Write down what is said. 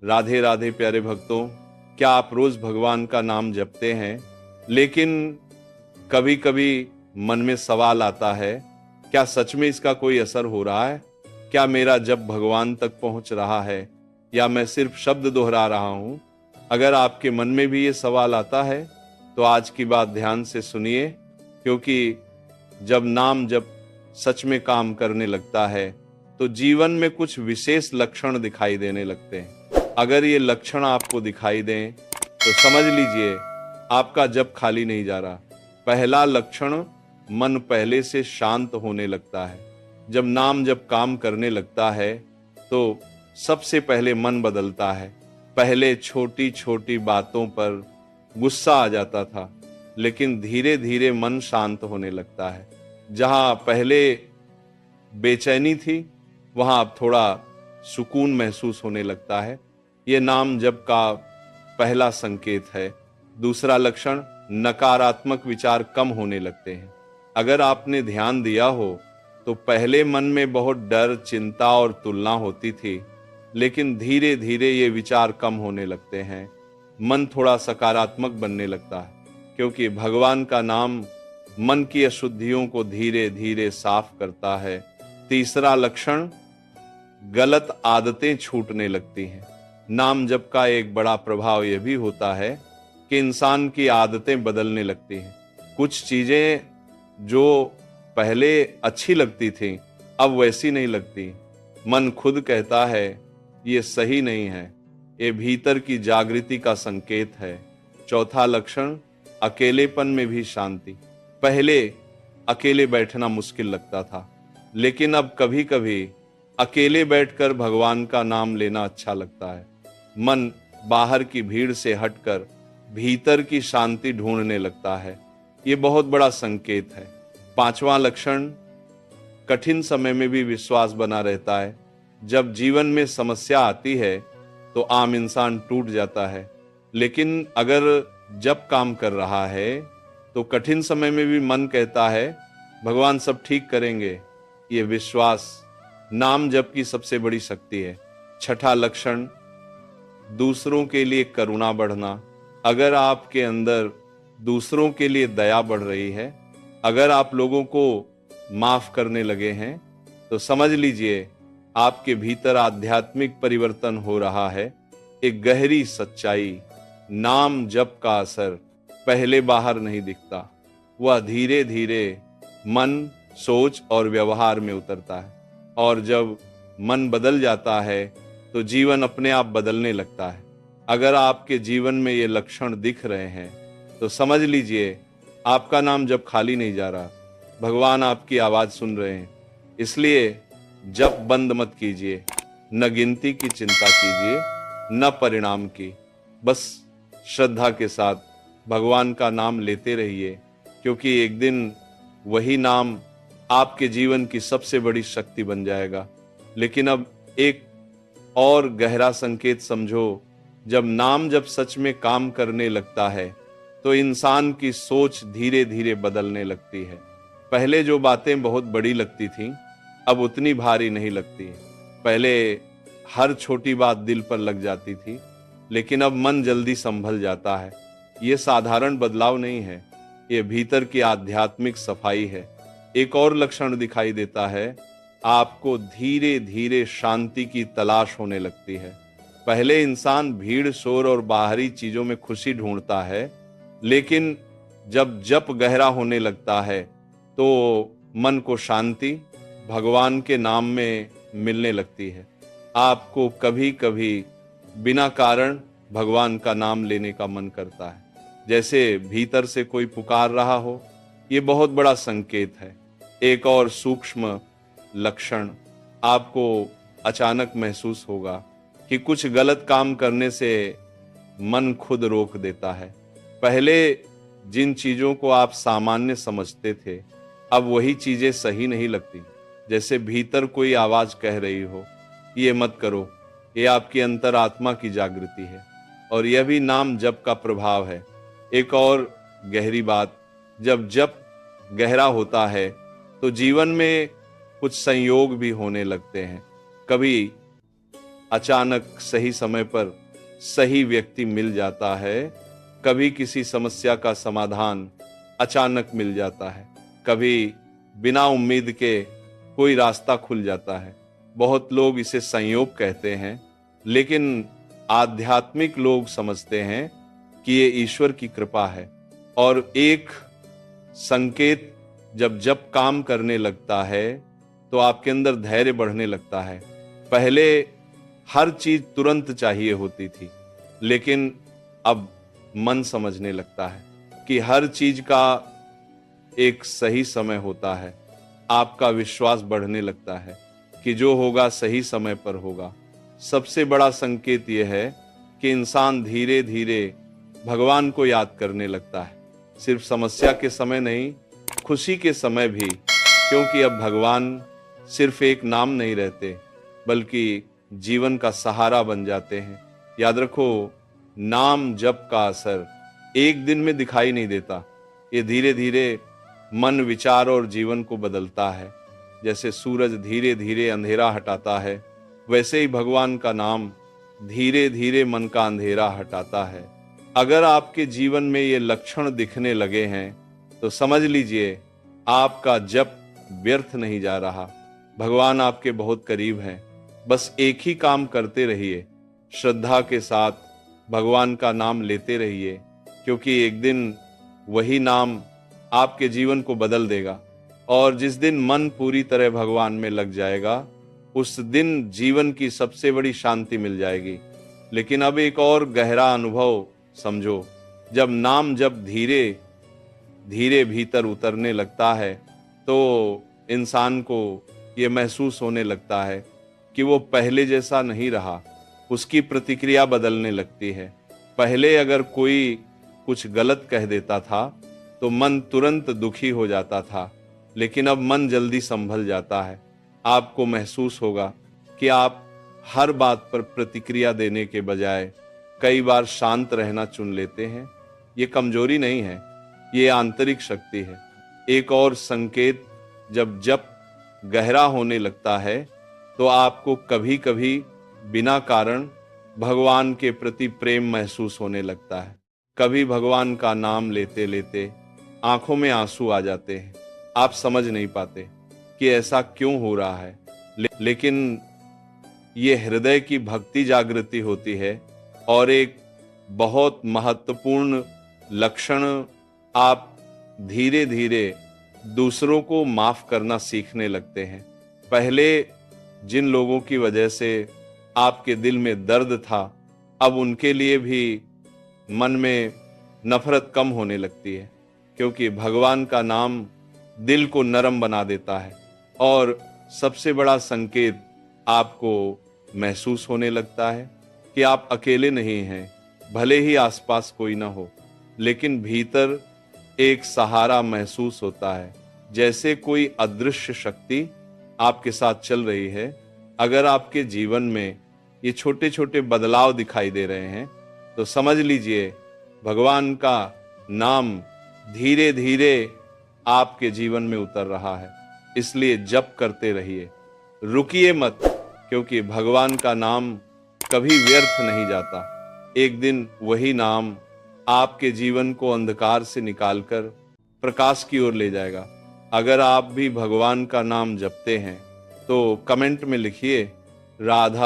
राधे राधे प्यारे भक्तों, क्या आप रोज भगवान का नाम जपते हैं? लेकिन कभी कभी मन में सवाल आता है, क्या सच में इसका कोई असर हो रहा है? क्या मेरा जप भगवान तक पहुंच रहा है या मैं सिर्फ शब्द दोहरा रहा हूं? अगर आपके मन में भी ये सवाल आता है तो आज की बात ध्यान से सुनिए, क्योंकि जब नाम जप सच में काम करने लगता है तो जीवन में कुछ विशेष लक्षण दिखाई देने लगते हैं। अगर ये लक्षण आपको दिखाई दें तो समझ लीजिए आपका जप खाली नहीं जा रहा। पहला लक्षण, मन पहले से शांत होने लगता है। जब नाम जब काम करने लगता है तो सबसे पहले मन बदलता है। पहले छोटी छोटी बातों पर गुस्सा आ जाता था, लेकिन धीरे धीरे मन शांत होने लगता है। जहां पहले बेचैनी थी वहां अब थोड़ा सुकून महसूस होने लगता है। ये नाम जप का पहला संकेत है। दूसरा लक्षण, नकारात्मक विचार कम होने लगते हैं। अगर आपने ध्यान दिया हो तो पहले मन में बहुत डर, चिंता और तुलना होती थी, लेकिन धीरे धीरे ये विचार कम होने लगते हैं। मन थोड़ा सकारात्मक बनने लगता है, क्योंकि भगवान का नाम मन की अशुद्धियों को धीरे धीरे साफ करता है। तीसरा लक्षण, गलत आदतें छूटने लगती हैं। नाम जप का एक बड़ा प्रभाव यह भी होता है कि इंसान की आदतें बदलने लगती हैं। कुछ चीजें जो पहले अच्छी लगती थी अब वैसी नहीं लगती। मन खुद कहता है ये सही नहीं है। ये भीतर की जागृति का संकेत है। चौथा लक्षण, अकेलेपन में भी शांति। पहले अकेले बैठना मुश्किल लगता था, लेकिन अब कभी कभी अकेले बैठकर भगवान का नाम लेना अच्छा लगता है। मन बाहर की भीड़ से हटकर भीतर की शांति ढूंढने लगता है। ये बहुत बड़ा संकेत है। पांचवा लक्षण, कठिन समय में भी विश्वास बना रहता है। जब जीवन में समस्या आती है तो आम इंसान टूट जाता है, लेकिन अगर जब काम कर रहा है तो कठिन समय में भी मन कहता है भगवान सब ठीक करेंगे। ये विश्वास नाम जप की सबसे बड़ी शक्ति है। छठा लक्षण, दूसरों के लिए करुणा बढ़ना। अगर आपके अंदर दूसरों के लिए दया बढ़ रही है, अगर आप लोगों को माफ करने लगे हैं, तो समझ लीजिए आपके भीतर आध्यात्मिक परिवर्तन हो रहा है। एक गहरी सच्चाई, नाम जप का असर पहले बाहर नहीं दिखता, वह धीरे धीरे मन, सोच और व्यवहार में उतरता है। और जब मन बदल जाता है तो जीवन अपने आप बदलने लगता है। अगर आपके जीवन में ये लक्षण दिख रहे हैं तो समझ लीजिए आपका नाम जब खाली नहीं जा रहा, भगवान आपकी आवाज सुन रहे हैं। इसलिए जप बंद मत कीजिए, न गिनती की चिंता कीजिए, न परिणाम की। बस श्रद्धा के साथ भगवान का नाम लेते रहिए, क्योंकि एक दिन वही नाम आपके जीवन की सबसे बड़ी शक्ति बन जाएगा। लेकिन अब एक और गहरा संकेत समझो, जब नाम जब सच में काम करने लगता है तो इंसान की सोच धीरे धीरे बदलने लगती है। पहले जो बातें बहुत बड़ी लगती थीं अब उतनी भारी नहीं लगती। पहले हर छोटी बात दिल पर लग जाती थी, लेकिन अब मन जल्दी संभल जाता है। ये साधारण बदलाव नहीं है, ये भीतर की आध्यात्मिक सफाई है। एक और लक्षण दिखाई देता है, आपको धीरे धीरे शांति की तलाश होने लगती है। पहले इंसान भीड़, शोर और बाहरी चीजों में खुशी ढूंढता है, लेकिन जब जप गहरा होने लगता है तो मन को शांति भगवान के नाम में मिलने लगती है। आपको कभी कभी बिना कारण भगवान का नाम लेने का मन करता है, जैसे भीतर से कोई पुकार रहा हो। ये बहुत बड़ा संकेत है। एक और सूक्ष्म लक्षण, आपको अचानक महसूस होगा कि कुछ गलत काम करने से मन खुद रोक देता है। पहले जिन चीजों को आप सामान्य समझते थे अब वही चीजें सही नहीं लगती। जैसे भीतर कोई आवाज कह रही हो, ये मत करो। ये आपकी अंतरात्मा की जागृति है और यह भी नाम जप का प्रभाव है। एक और गहरी बात, जब जप गहरा होता है तो जीवन में कुछ संयोग भी होने लगते हैं। कभी अचानक सही समय पर सही व्यक्ति मिल जाता है। कभी किसी समस्या का समाधान अचानक मिल जाता है, कभी बिना उम्मीद के कोई रास्ता खुल जाता है। बहुत लोग इसे संयोग कहते हैं, लेकिन आध्यात्मिक लोग समझते हैं कि ये ईश्वर की कृपा है। और एक संकेत जब काम करने लगता है तो आपके अंदर धैर्य बढ़ने लगता है। पहले हर चीज तुरंत चाहिए होती थी, लेकिन अब मन समझने लगता है कि हर चीज का एक सही समय होता है। आपका विश्वास बढ़ने लगता है कि जो होगा सही समय पर होगा। सबसे बड़ा संकेत यह है कि इंसान धीरे धीरे भगवान को याद करने लगता है, सिर्फ समस्या के समय नहीं, खुशी के समय भी। क्योंकि अब भगवान सिर्फ एक नाम नहीं रहते, बल्कि जीवन का सहारा बन जाते हैं। याद रखो, नाम जप का असर एक दिन में दिखाई नहीं देता, ये धीरे धीरे मन, विचार और जीवन को बदलता है। जैसे सूरज धीरे धीरे अंधेरा हटाता है, वैसे ही भगवान का नाम धीरे धीरे मन का अंधेरा हटाता है। अगर आपके जीवन में ये लक्षण दिखने लगे हैं तो समझ लीजिए आपका जप व्यर्थ नहीं जा रहा। भगवान आपके बहुत करीब हैं। बस एक ही काम करते रहिए, श्रद्धा के साथ भगवान का नाम लेते रहिए, क्योंकि एक दिन वही नाम आपके जीवन को बदल देगा। और जिस दिन मन पूरी तरह भगवान में लग जाएगा, उस दिन जीवन की सबसे बड़ी शांति मिल जाएगी। लेकिन अब एक और गहरा अनुभव समझो, जब नाम जब धीरे धीरे भीतर उतरने लगता है तो इंसान को ये महसूस होने लगता है कि वो पहले जैसा नहीं रहा, उसकी प्रतिक्रिया बदलने लगती है। पहले अगर कोई कुछ गलत कह देता था तो मन तुरंत दुखी हो जाता था, लेकिन अब मन जल्दी संभल जाता है। आपको महसूस होगा कि आप हर बात पर प्रतिक्रिया देने के बजाय कई बार शांत रहना चुन लेते हैं। ये कमजोरी नहीं है, ये आंतरिक शक्ति है। एक और संकेत, जब गहरा होने लगता है तो आपको कभी कभी बिना कारण भगवान के प्रति प्रेम महसूस होने लगता है। कभी भगवान का नाम लेते लेते आंखों में आंसू आ जाते हैं। आप समझ नहीं पाते कि ऐसा क्यों हो रहा है, लेकिन ये हृदय की भक्ति जागृति होती है। और एक बहुत महत्वपूर्ण लक्षण, आप धीरे धीरे दूसरों को माफ करना सीखने लगते हैं। पहले जिन लोगों की वजह से आपके दिल में दर्द था, अब उनके लिए भी मन में नफरत कम होने लगती है, क्योंकि भगवान का नाम दिल को नरम बना देता है। और सबसे बड़ा संकेत, आपको महसूस होने लगता है कि आप अकेले नहीं हैं। भले ही आसपास कोई ना हो, लेकिन भीतर एक सहारा महसूस होता है, जैसे कोई अदृश्य शक्ति आपके साथ चल रही है। अगर आपके जीवन में ये छोटे छोटे बदलाव दिखाई दे रहे हैं तो समझ लीजिए भगवान का नाम धीरे धीरे आपके जीवन में उतर रहा है। इसलिए जप करते रहिए, रुकिए मत, क्योंकि भगवान का नाम कभी व्यर्थ नहीं जाता। एक दिन वही नाम आपके जीवन को अंधकार से निकालकर प्रकाश की ओर ले जाएगा। अगर आप भी भगवान का नाम जपते हैं तो कमेंट में लिखिए, राधा